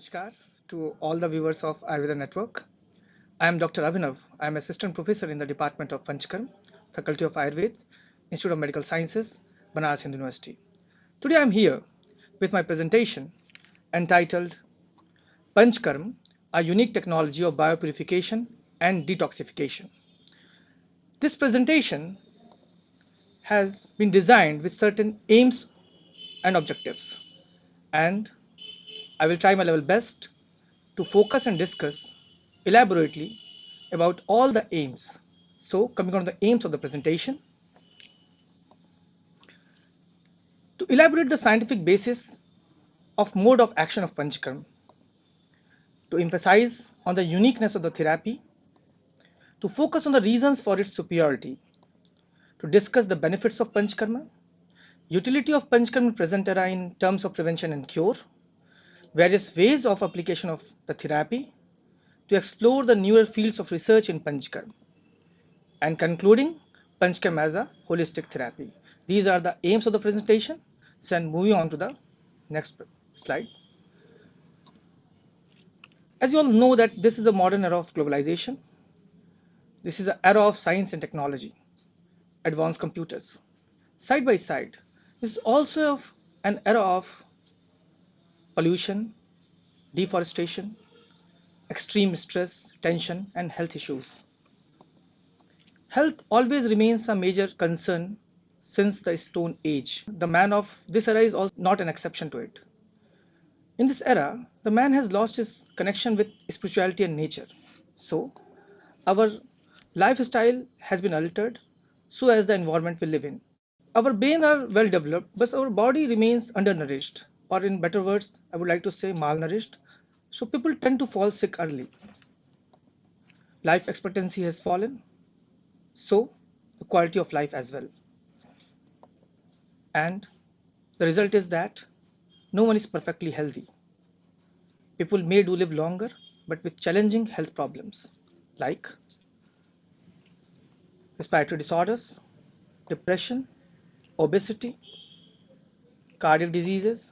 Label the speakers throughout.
Speaker 1: Namaskar to all the viewers of Ayurveda Network. I am Dr. Abhinav. I am Assistant Professor in the Department of Panchkarma, Faculty of Ayurveda, Institute of Medical Sciences, Banaras University. Today I am here with my presentation entitled Panchkarma, a unique technology of biopurification and detoxification. This presentation has been designed with certain aims and objectives, and I will try my level best to focus and discuss elaborately about all the aims. So, coming on the aims of the presentation, to elaborate the scientific basis of mode of action of Panchkarma, to emphasize on the uniqueness of the therapy, to focus on the reasons for its superiority, to discuss the benefits of Panchkarma, utility of Panchkarma present era in terms of prevention and cure, various ways of application of the therapy, to explore the newer fields of research in Panchkarma, and concluding Panchkarma as a holistic therapy. These are the aims of the presentation. So, and moving on to the next slide. As you all know that this is a modern era of globalization. This is an era of science and technology, advanced computers. Side by side, this is also an era of pollution, deforestation, extreme stress, tension, and health issues. Health always remains a major concern since the Stone Age. The man of this era is also not an exception to it. In this era, the man has lost his connection with spirituality and nature. So, our lifestyle has been altered so as the environment we live in. Our brain are well developed, but our body remains undernourished, or in better words, I would like to say malnourished. So people tend to fall sick early. Life expectancy has fallen, so the quality of life as well. And the result is that no one is perfectly healthy. People may do live longer, but with challenging health problems like respiratory disorders, depression, obesity, cardiac diseases,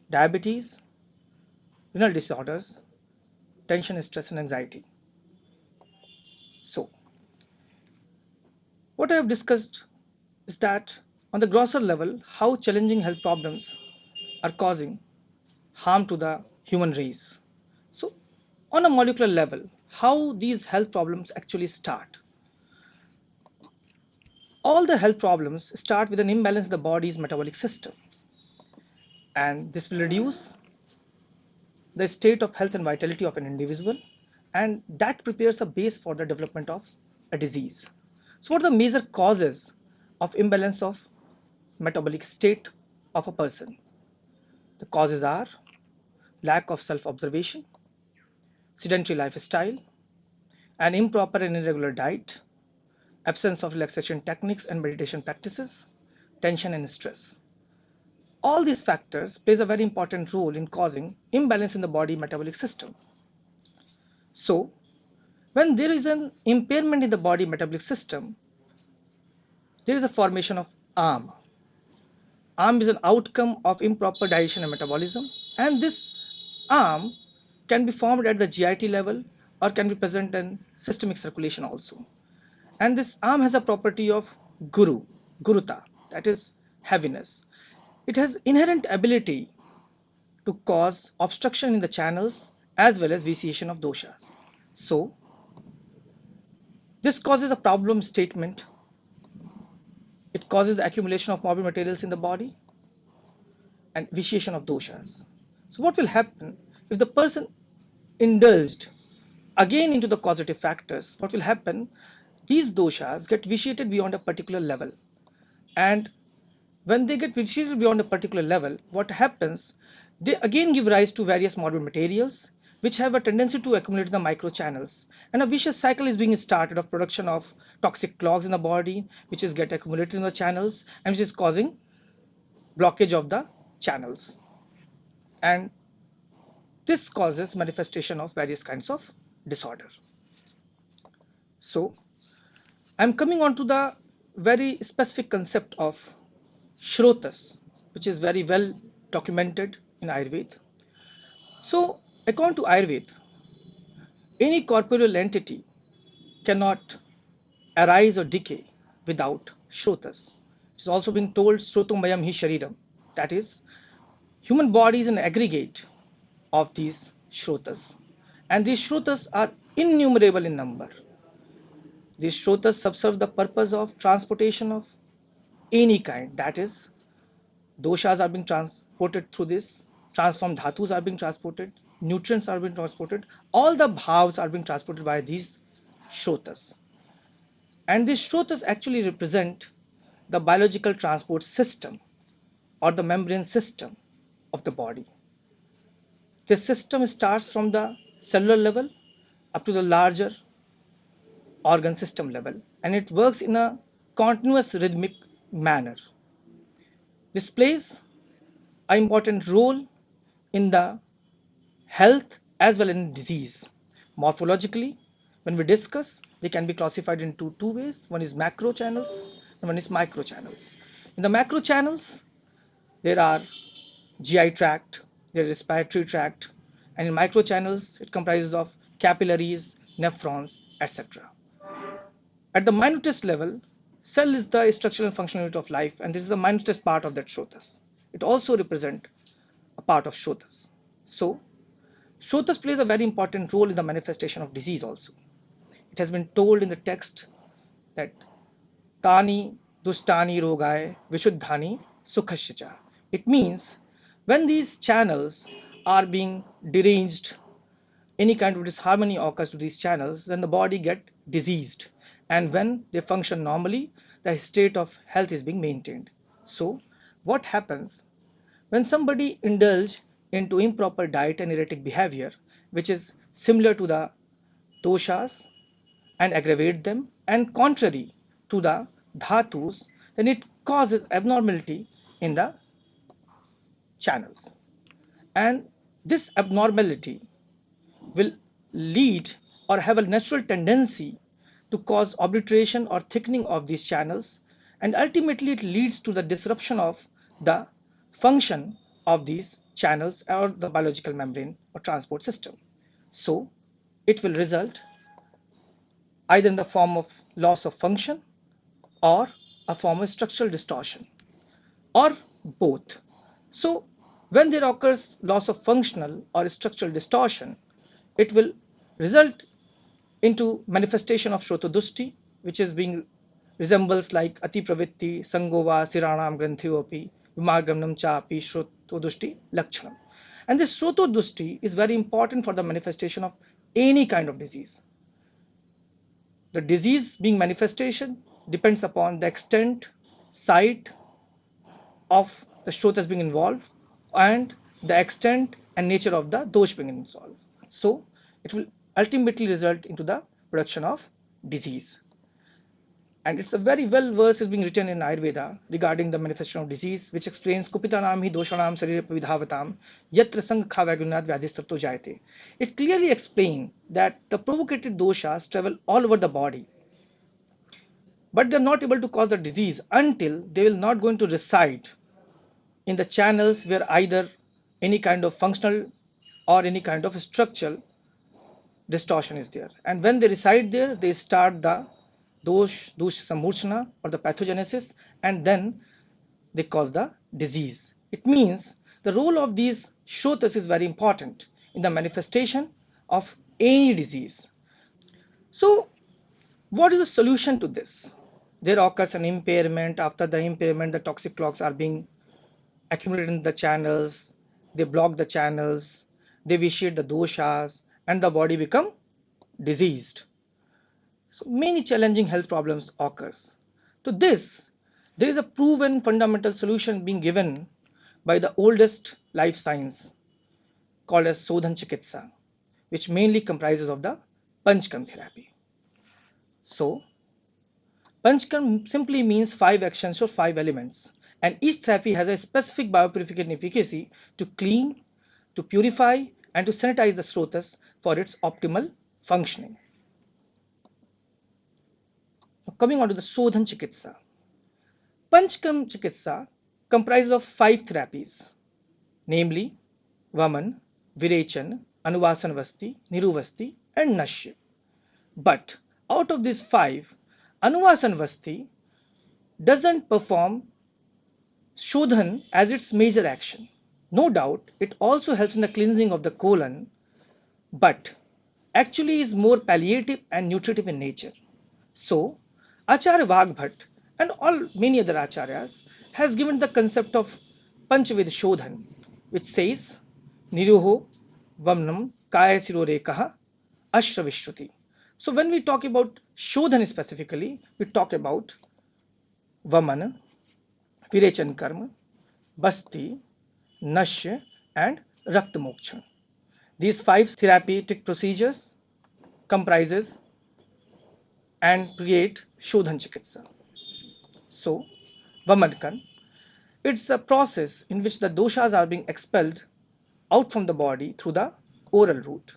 Speaker 1: diabetes, renal disorders, tension, stress, and anxiety. So, what I have discussed is that on the grosser level, how challenging health problems are causing harm to the human race. So, on a molecular level, how these health problems actually start. All the health problems start with an imbalance in the body's metabolic system, and this will reduce the state of health and vitality of an individual, and that prepares a base for the development of a disease. So what are the major causes of imbalance of metabolic state of a person? The causes are lack of self-observation, sedentary lifestyle, an improper and irregular diet, absence of relaxation techniques and meditation practices, tension and stress. All these factors plays a very important role in causing imbalance in the body metabolic system. So, when there is an impairment in the body metabolic system, there is a formation of 𝐴𝐻. 𝐴𝐻 is an outcome of improper digestion and metabolism, and this 𝐴𝐻 can be formed at the GIT level or can be present in systemic circulation also. And this 𝐴𝐻 has a property of guruta, that is heaviness. It has inherent ability to cause obstruction in the channels as well as vitiation of doshas. So, this causes a problem statement. It causes the accumulation of morbid materials in the body and vitiation of doshas. So, what will happen if the person indulged again into the causative factors? What will happen? These doshas get vitiated beyond a particular level, and when they get vitiated beyond a particular level, what happens? They again give rise to various morbid materials which have a tendency to accumulate in the microchannels, and a vicious cycle is being started of production of toxic clogs in the body, which is get accumulated in the channels and which is causing blockage of the channels, and this causes manifestation of various kinds of disorder. So, I am coming on to the very specific concept of Shrotas, which is very well documented in Ayurveda. So, according to Ayurveda, any corporeal entity cannot arise or decay without shrotas. It is also being told Shrotomayam hi shariram. That is, human body is an aggregate of these shrotas. And these shrotas are innumerable in number. These shrotas subserve the purpose of transportation of any kind. That is, doshas are being transported through this, transformed dhatus are being transported, nutrients are being transported, all the bhavs are being transported by these shrotas. And these shrotas actually represent the biological transport system or the membrane system of the body. This system starts from the cellular level up to the larger organ system level, and it works in a continuous rhythmic manner. This plays an important role in the health as well as in disease. Morphologically, when we discuss, they can be classified into two ways. One is macro channels and one is micro channels. In the macro channels, there are GI tract, there is respiratory tract, and in micro channels, it comprises of capillaries, nephrons, etc. At the minutest level, cell is the structural and functional unit of life, and this is the minutest part of that shrotas. It also represents a part of shrotas. So, shrotas plays a very important role in the manifestation of disease also. It has been told in the text that Tani Dustani Rogae Vishuddhani Sukhasya. It means when these channels are being deranged, any kind of disharmony occurs to these channels, then the body gets diseased. And when they function normally, the state of health is being maintained. So, what happens when somebody indulges into improper diet and erratic behavior, which is similar to the doshas and aggravate them, and contrary to the dhatus, then it causes abnormality in the channels. And this abnormality will lead or have a natural tendency to cause obliteration or thickening of these channels, and ultimately it leads to the disruption of the function of these channels or the biological membrane or transport system. So it will result either in the form of loss of function or a form of structural distortion or both. So when there occurs loss of functional or structural distortion, it will result into manifestation of Shrotodushti, which is being resembles like Ati Pravitti, Sangova, Siranam Granthiyopi, Vimagamnam Chapi, Shrotodushti, Lakshanam. And this Shrotodushti is very important for the manifestation of any kind of disease. The disease being manifestation depends upon the extent, site of the shrotas being involved and the extent and nature of the dosh being involved. So it will ultimately result into the production of disease. And it's a very well verse is being written in Ayurveda regarding the manifestation of disease, which explains Kupitanam hi doshanam sarira vidhavatam yatra sang khavagunat vyadhistrato jayate. It clearly explains that the provocated doshas travel all over the body, but they're not able to cause the disease until they will not going to reside in the channels where either any kind of functional or any kind of structural distortion is there. And when they reside there, they start the dosh samurchana or the pathogenesis, and then they cause the disease. It means the role of these shrotas is very important in the manifestation of any disease. So what is the solution to this? There occurs an impairment. After the impairment, the toxic clogs are being accumulated in the channels, they block the channels, they vitiate the doshas, and the body become diseased. So many challenging health problems occurs. To this, there is a proven fundamental solution being given by the oldest life science called as Shodhana Chikitsa, which mainly comprises of the Panchkarma therapy. So Panchkarma simply means 5 actions or 5 elements, and each therapy has a specific biopurification efficacy to clean, to purify, and to sanitize the shrotas for its optimal functioning. Now coming on to the Shodhana Chikitsa. Panchkarma Chikitsa comprises of 5 therapies, namely Vaman, Virechan, Anuvasanvasti, Niruvasti and Nashya. But out of these 5, Anuvasanvasti doesn't perform Shodhan as its major action. No doubt, it also helps in the cleansing of the colon, but actually is more palliative and nutritive in nature. So, Acharya Vagbhat and all many other acharyas has given the concept of Panchvid Shodhan, which says Niruho Vamnam Kaya Sirorekaha Ashra Vishruti. So when we talk about Shodhan specifically, we talk about Vaman, Virechan Karma, Basti, Nashya and Rakta Moksha. These 5 therapeutic procedures comprises and create Shodhan Chikitsa. So, Vamadkan, it's a process in which the doshas are being expelled out from the body through the oral route.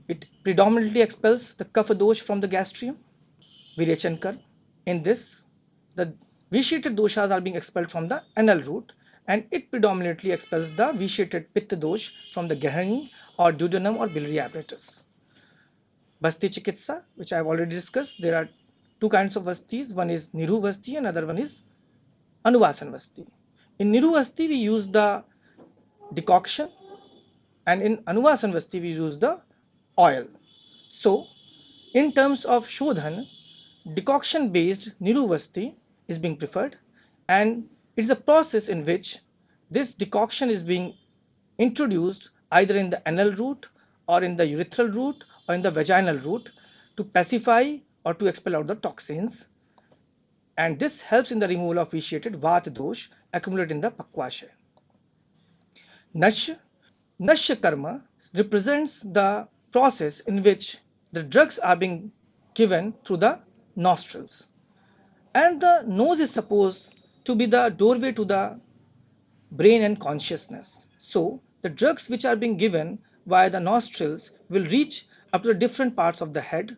Speaker 1: It predominantly expels the kapha dosh from the gastrium, Virechankar. In this, the vitiated doshas are being expelled from the anal route, and it predominantly expels the vitiated pitta dosh from the grihani or duodenum or biliary apparatus. Basti Chikitsa, which I have already discussed, there are 2 kinds of vastis. One is Niru Vasti and another one is Anuvasan Vasti. In Niru Vasti, we use the decoction, and in Anuvasan Vasti, we use the oil. So, in terms of Shodhan, decoction based Niru Vasti is being preferred, and it is a process in which this decoction is being introduced either in the anal route or in the urethral route or in the vaginal route to pacify or to expel out the toxins, and this helps in the removal of vitiated Vata dosh accumulated in the Pakwasha. Nashya Karma represents the process in which the drugs are being given through the nostrils, and the nose is supposed to be the doorway to the brain and consciousness. So the drugs which are being given via the nostrils will reach up to the different parts of the head,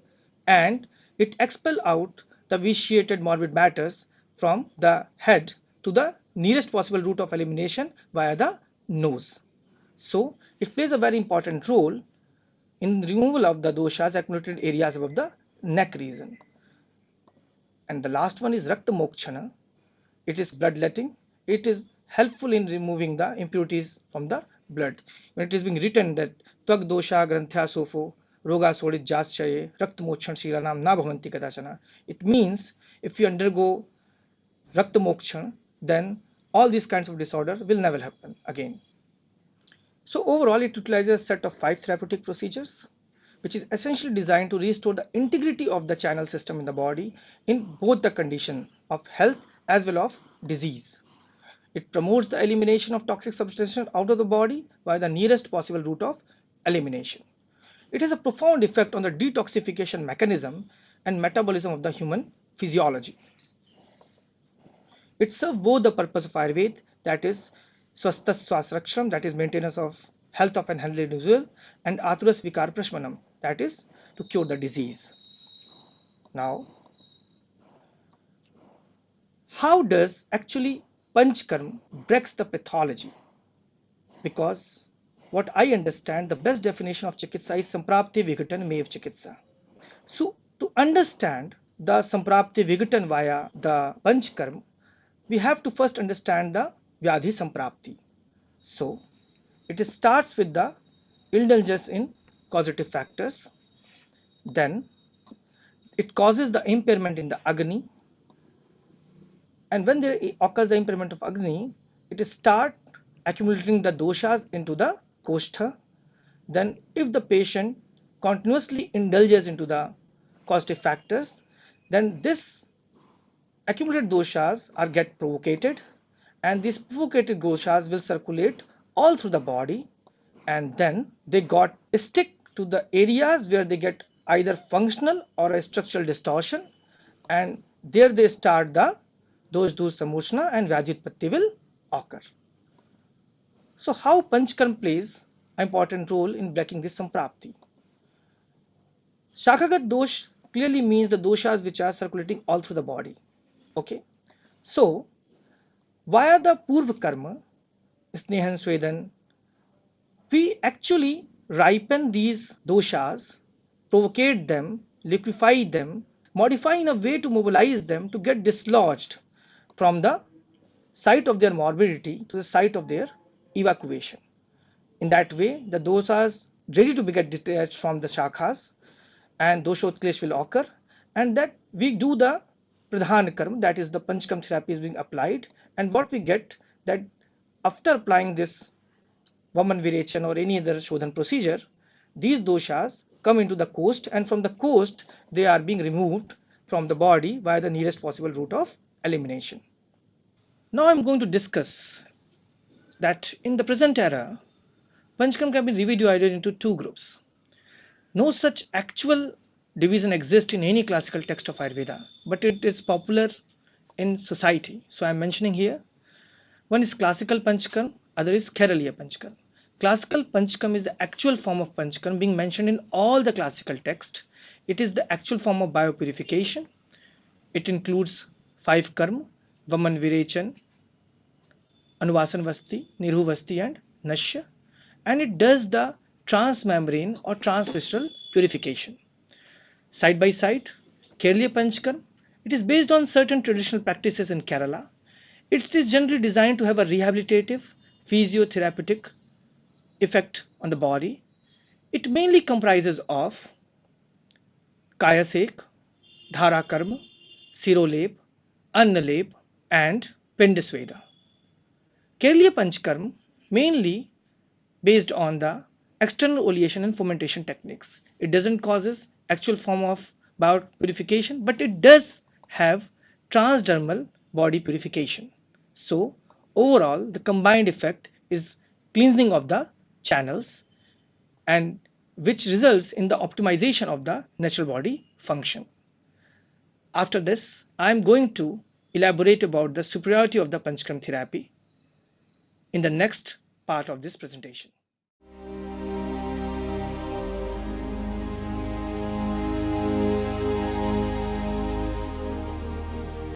Speaker 1: and it expel out the vitiated morbid matters from the head to the nearest possible route of elimination via the nose. So it plays a very important role in removal of the doshas accumulated areas above the neck region. And the last one is Rakta Mokshana. It is bloodletting. It is helpful in removing the impurities from the blood. When it is being written that Tvag dosha granthya sofo roga sodit jaschaye Rakta Mokshan shiranam na bhavanti kadachana. It means if you undergo Rakta Mokshan, then all these kinds of disorder will never happen again. So overall, it utilizes a set of 5 therapeutic procedures, which is essentially designed to restore the integrity of the channel system in the body in both the condition of health as well as disease. It promotes the elimination of toxic substances out of the body by the nearest possible route of elimination. It has a profound effect on the detoxification mechanism and metabolism of the human physiology. It serves both the purpose of Ayurveda, that is Swastha Swasraksham, that is maintenance of health of an healthy individual, and Aturas Vikar Prashmanam, that is to cure the disease. Now, how does actually Panchkarma breaks the pathology? Because what I understand, the best definition of Chikitsa is Samprapti Vigatan 𝐕𝐬𝐬 Chikitsa. So, to understand the Samprapti Vigatan via the Panchkarma, we have to first understand the Vyadhi Samprapti. So, it starts with the indulgence in causative factors, then it causes the impairment in the Agni, and when there occurs the impairment of Agni, it starts accumulating the doshas into the Koshtha. Then if the patient continuously indulges into the causative factors, then this accumulated doshas are get provocated, and these provocated doshas will circulate all through the body, and then they got stick to the areas where they get either functional or a structural distortion, and there they start the dosh samochna and Vyadhyutpatti will occur. So how Panchkarma plays an important role in breaking this Samprapti? Shakagat dosh clearly means the doshas which are circulating all through the body. Okay, so via the Purva Karma, Snehan Swedan, We actually ripen these doshas, provocate them, liquefy them, modify in a way to mobilize them to get dislodged from the site of their morbidity to the site of their evacuation. In that way, the doshas ready to be get detached from the shakhas and doshotklesha will occur, and that we do the pradhan karma, that is the panchkarma therapy is being applied, and what we get that after applying this Vaman Virechan or any other Shodhan procedure, these doshas come into the coast, and from the coast they are being removed from the body via the nearest possible route of elimination. Now I am going to discuss that in the present era, Panchkarma can be divided into two groups. No such actual division exists in any classical text of Ayurveda, but it is popular in society. So I am mentioning here. One is classical Panchkarma, other is Keraliya Panchkarma. Classical Panchkarma is the actual form of Panchkarma being mentioned in all the classical texts. It is the actual form of biopurification. It includes 5 karma, Vaman Virechan, Anuvasan Vasti, Nirhu Vasti and Nashya, and it does the transmembrane or transvisceral purification. Side by side, Kerala Panchkarma, it is based on certain traditional practices in Kerala. It is generally designed to have a rehabilitative, physiotherapeutic effect on the body. It mainly comprises of Kaya Sek, Dhara Karma, Sirolep, Annalep, and Pindasveda. Kerala Panchkarma mainly based on the external oleation and fermentation techniques. It doesn't causes actual form of biopurification, but it does have transdermal body purification. So overall, the combined effect is cleansing of the channels, and which results in the optimization of the natural body function. After this, I am going to elaborate about the superiority of the Panchkarma therapy in the next part of this presentation.